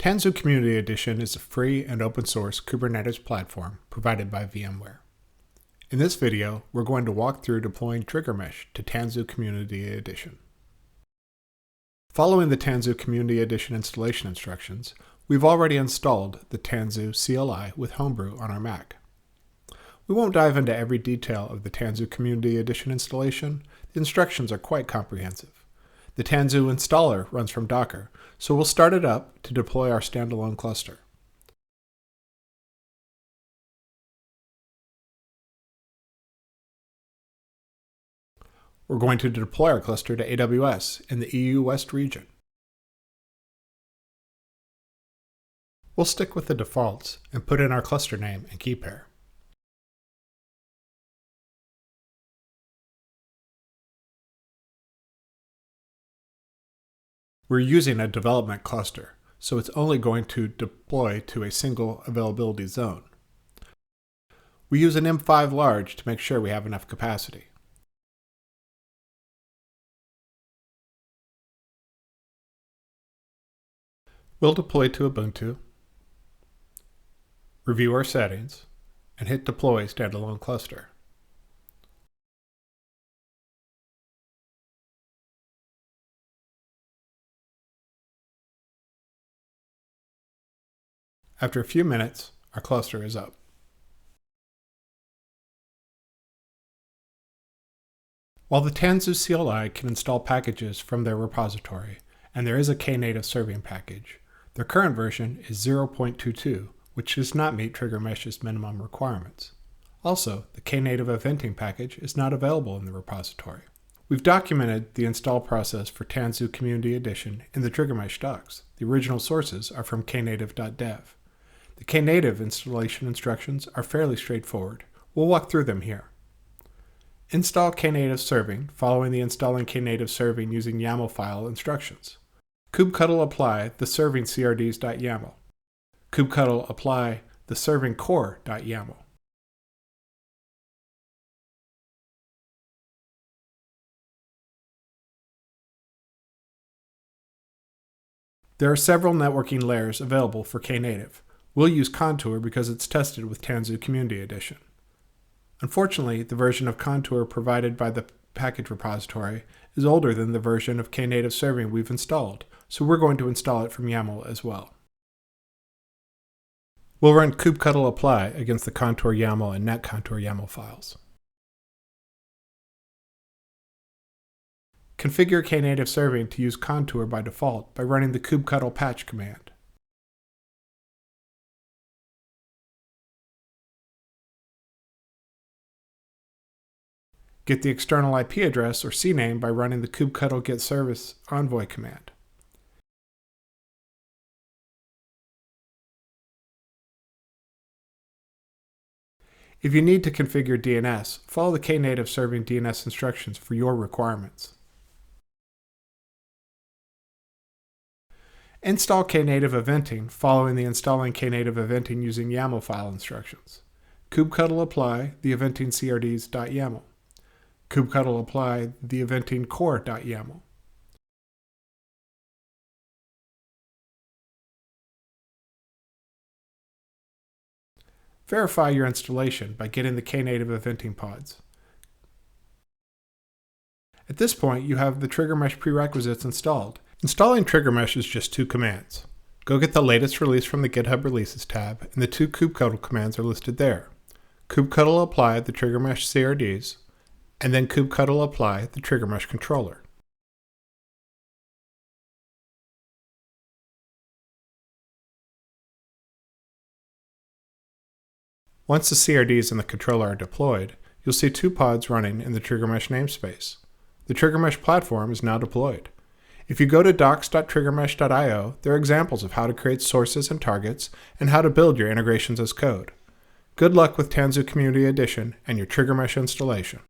Tanzu Community Edition is a free and open source Kubernetes platform provided by VMware. In this video, we're going to walk through deploying TriggerMesh to Tanzu Community Edition. Following the Tanzu Community Edition installation instructions, we've already installed the Tanzu CLI with Homebrew on our Mac. We won't dive into every detail of the Tanzu Community Edition installation. The instructions are quite comprehensive. The Tanzu installer runs from Docker, so we'll start it up to deploy our standalone cluster. We're going to deploy our cluster to AWS in the EU West region. We'll stick with the defaults and put in our cluster name and key pair. We're using a development cluster, so it's only going to deploy to a single availability zone. We use an M5 large to make sure we have enough capacity. We'll deploy to Ubuntu, review our settings, and hit Deploy Standalone Cluster. After a few minutes, our cluster is up. While the Tanzu CLI can install packages from their repository, and there is a Knative serving package, their current version is 0.22, which does not meet TriggerMesh's minimum requirements. Also, the Knative eventing package is not available in the repository. We've documented the install process for Tanzu Community Edition in the TriggerMesh docs. The original sources are from knative.dev. The Knative installation instructions are fairly straightforward. We'll walk through them here. Install Knative serving, following the installing Knative serving using YAML file instructions. kubectl apply the serving crds.yaml. kubectl apply the serving core.yaml. There are several networking layers available for Knative. We'll use Contour because it's tested with Tanzu Community Edition. Unfortunately, the version of Contour provided by the package repository is older than the version of Knative serving we've installed, so we're going to install it from YAML as well. We'll run kubectl apply against the Contour YAML and netcontour YAML files. Configure Knative serving to use Contour by default by running the kubectl patch command. Get the external IP address or CNAME by running the kubectl get service envoy command. If you need to configure DNS, follow the Knative serving DNS instructions for your requirements. Install Knative eventing following the installing Knative eventing using YAML file instructions. kubectl apply the eventing crds.yaml. kubectl apply the eventing core.yaml. Verify your installation by getting the Knative eventing pods. At this point, you have the TriggerMesh prerequisites installed. Installing TriggerMesh is just two commands. Go get the latest release from the GitHub Releases tab, and the two kubectl commands are listed there. kubectl apply the TriggerMesh CRDs, and then kubectl apply the TriggerMesh controller. Once the CRDs and the controller are deployed, you'll see two pods running in the TriggerMesh namespace. The TriggerMesh platform is now deployed. If you go to docs.triggermesh.io, there are examples of how to create sources and targets and how to build your integrations as code. Good luck with Tanzu Community Edition and your TriggerMesh installation.